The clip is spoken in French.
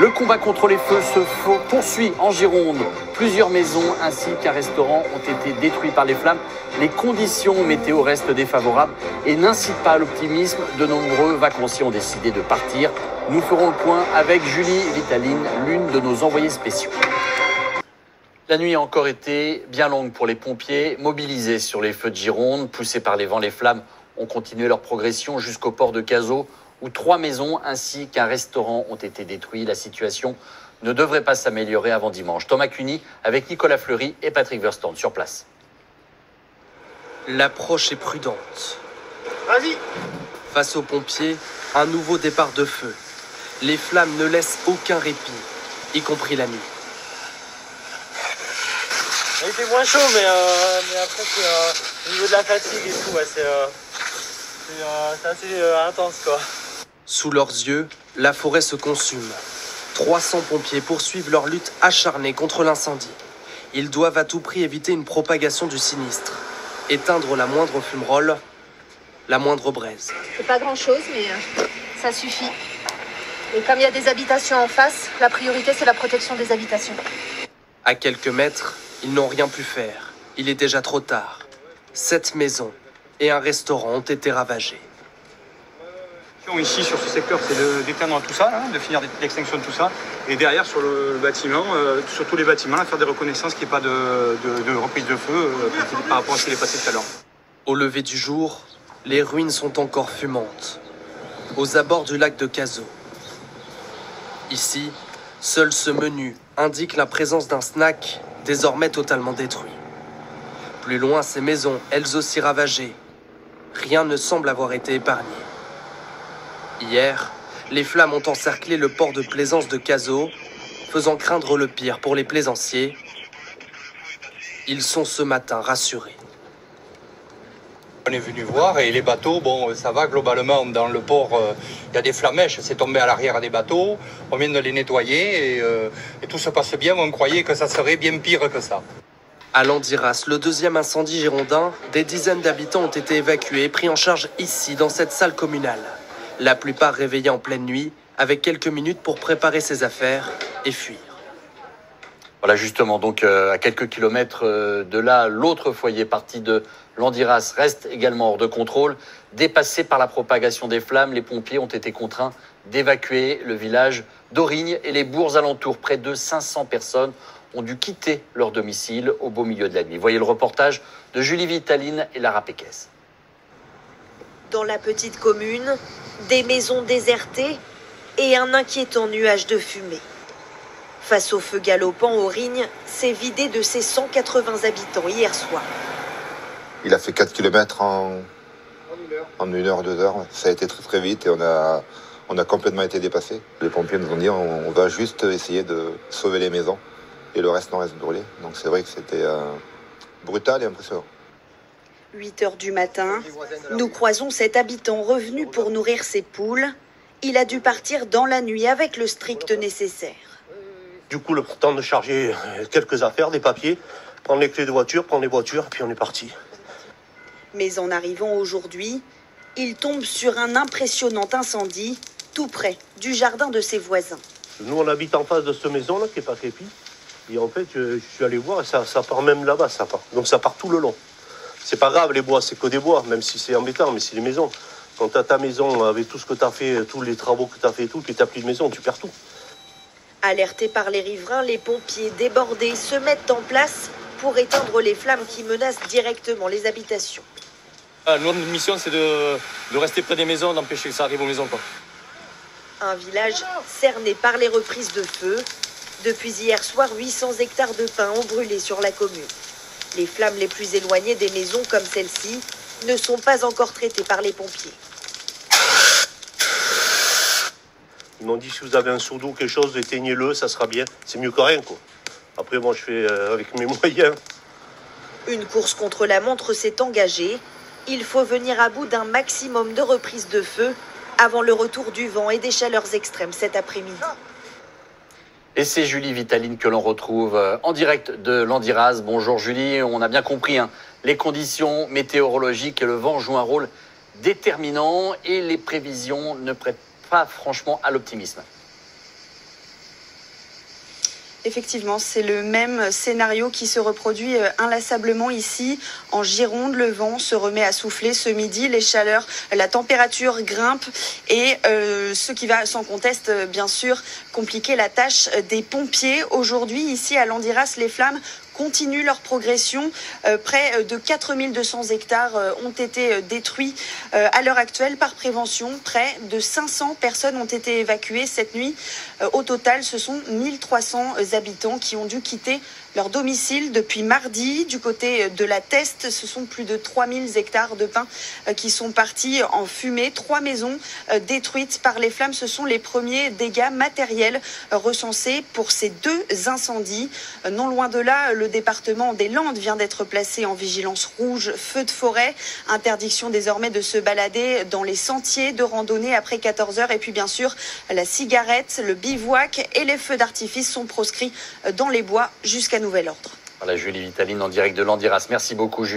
Le combat contre les feux se poursuit en Gironde. Plusieurs maisons ainsi qu'un restaurant ont été détruits par les flammes. Les conditions météo restent défavorables et n'incitent pas à l'optimisme. De nombreux vacanciers ont décidé de partir. Nous ferons le point avec Julie Vitaline, l'une de nos envoyées spéciaux. La nuit a encore été bien longue pour les pompiers, mobilisés sur les feux de Gironde. Poussés par les vents, les flammes ont continué leur progression jusqu'au port de Cazaux, où 3 maisons ainsi qu'un restaurant ont été détruits. La situation ne devrait pas s'améliorer avant dimanche. Thomas Cuny avec Nicolas Fleury et Patrick Verstand sur place. L'approche est prudente. Vas-y. Face aux pompiers, un nouveau départ de feu. Les flammes ne laissent aucun répit, y compris la nuit. Il fait moins chaud, mais après, c'est au niveau de la fatigue et tout, ouais, c'est assez intense, quoi. Sous leurs yeux, la forêt se consume. 300 pompiers poursuivent leur lutte acharnée contre l'incendie. Ils doivent à tout prix éviter une propagation du sinistre, éteindre la moindre fumerole, la moindre braise. C'est pas grand-chose, mais ça suffit. Et comme il y a des habitations en face, la priorité, c'est la protection des habitations. À quelques mètres, ils n'ont rien pu faire. Il est déjà trop tard. 7 maisons et un restaurant ont été ravagés. Ici, sur ce secteur, c'est d'éteindre tout ça, de finir l'extinction de tout ça. Et derrière, sur le bâtiment, sur tous les bâtiments, faire des reconnaissances, qu'il n'y ait pas de reprise de feu par rapport à ce qui est passé tout à l'heure. Au lever du jour, les ruines sont encore fumantes. Aux abords du lac de Cazaux. Ici, seul ce menu indique la présence d'un snack désormais totalement détruit. Plus loin, ces maisons, elles aussi ravagées. Rien ne semble avoir été épargné. Hier, les flammes ont encerclé le port de plaisance de Cazaux, faisant craindre le pire pour les plaisanciers. Ils sont ce matin rassurés. On est venu voir et les bateaux, bon, ça va globalement dans le port. Il y a des flamèches, c'est tombé à l'arrière des bateaux. On vient de les nettoyer et tout se passe bien. On croyait que ça serait bien pire que ça. À Landiras, le deuxième incendie girondin, des dizaines d'habitants ont été évacués et pris en charge ici, dans cette salle communale. La plupart réveillés en pleine nuit, avec quelques minutes pour préparer ses affaires et fuir. Voilà justement, donc à quelques kilomètres de là, l'autre foyer parti de Landiras reste également hors de contrôle. Dépassés par la propagation des flammes, les pompiers ont été contraints d'évacuer le village d'Aurigne et les bourgs alentours. Près de 500 personnes ont dû quitter leur domicile au beau milieu de la nuit. Voyez le reportage de Julie Vitaline et Lara Péquez. Dans la petite commune, des maisons désertées et un inquiétant nuage de fumée. Face au feu galopant, Aurigne s'est vidé de ses 180 habitants hier soir. Il a fait 4 km en 1 heure, 2 heures. Ça a été très très vite et on a complètement été dépassés. Les pompiers nous ont dit on va juste essayer de sauver les maisons et le reste reste brûlé. Donc c'est vrai que c'était brutal et impressionnant. 8 heures du matin, nous croisons cet habitant revenu pour nourrir ses poules. Il a dû partir dans la nuit avec le strict nécessaire. Du coup, le temps de charger quelques affaires, des papiers, prendre les clés de voiture, prendre les voitures, et puis on est parti. Mais en arrivant aujourd'hui, il tombe sur un impressionnant incendie, tout près du jardin de ses voisins. Nous, on habite en face de cette maison-là, qui est pas crépi. Et en fait, je suis allé voir, et ça part même là-bas, ça part. Donc ça part tout le long. C'est pas grave, les bois, c'est que des bois, même si c'est embêtant, mais c'est les maisons. Quand tu as ta maison, avec tout ce que tu as fait, tous les travaux que tu as fait et tout, puis tu n'as plus de maison, tu perds tout. Alertés par les riverains, les pompiers débordés se mettent en place pour éteindre les flammes qui menacent directement les habitations. Notre mission, c'est de rester près des maisons, d'empêcher que ça arrive aux maisons, quoi. Un village cerné par les reprises de feu. Depuis hier soir, 800 hectares de pins ont brûlé sur la commune. Les flammes les plus éloignées des maisons comme celle-ci ne sont pas encore traitées par les pompiers. Ils m'ont dit si vous avez un seau d'eau, quelque chose, éteignez-le, ça sera bien. C'est mieux que rien, quoi. Après, moi, je fais avec mes moyens. Une course contre la montre s'est engagée. Il faut venir à bout d'un maximum de reprises de feu avant le retour du vent et des chaleurs extrêmes cet après-midi. Et c'est Julie Vitaline que l'on retrouve en direct de Landiras. Bonjour Julie, on a bien compris, les conditions météorologiques et le vent jouent un rôle déterminant et les prévisions ne prêtent pas franchement à l'optimisme. Effectivement, c'est le même scénario qui se reproduit inlassablement ici. En Gironde, le vent se remet à souffler ce midi, les chaleurs, la température grimpe et ce qui va sans conteste, bien sûr, compliquer la tâche des pompiers. Aujourd'hui, ici à Landiras, les flammes continuent leur progression. Près de 4200 hectares ont été détruits à l'heure actuelle par prévention. Près de 500 personnes ont été évacuées cette nuit. Au total, ce sont 1300 habitants qui ont dû quitter leur domicile depuis mardi. Du côté de la Teste, ce sont plus de 3000 hectares de pins qui sont partis en fumée. 3 maisons détruites par les flammes. Ce sont les premiers dégâts matériels recensés pour ces 2 incendies. Non loin de là, le département des Landes vient d'être placé en vigilance rouge feu de forêt. Interdiction désormais de se balader dans les sentiers de randonnée après 14 heures. Et puis bien sûr, la cigarette, le bivouac et les feux d'artifice sont proscrits dans les bois jusqu'à nouvel ordre. Voilà, Julie Vitaline en direct de Landiras. Merci beaucoup, Julie.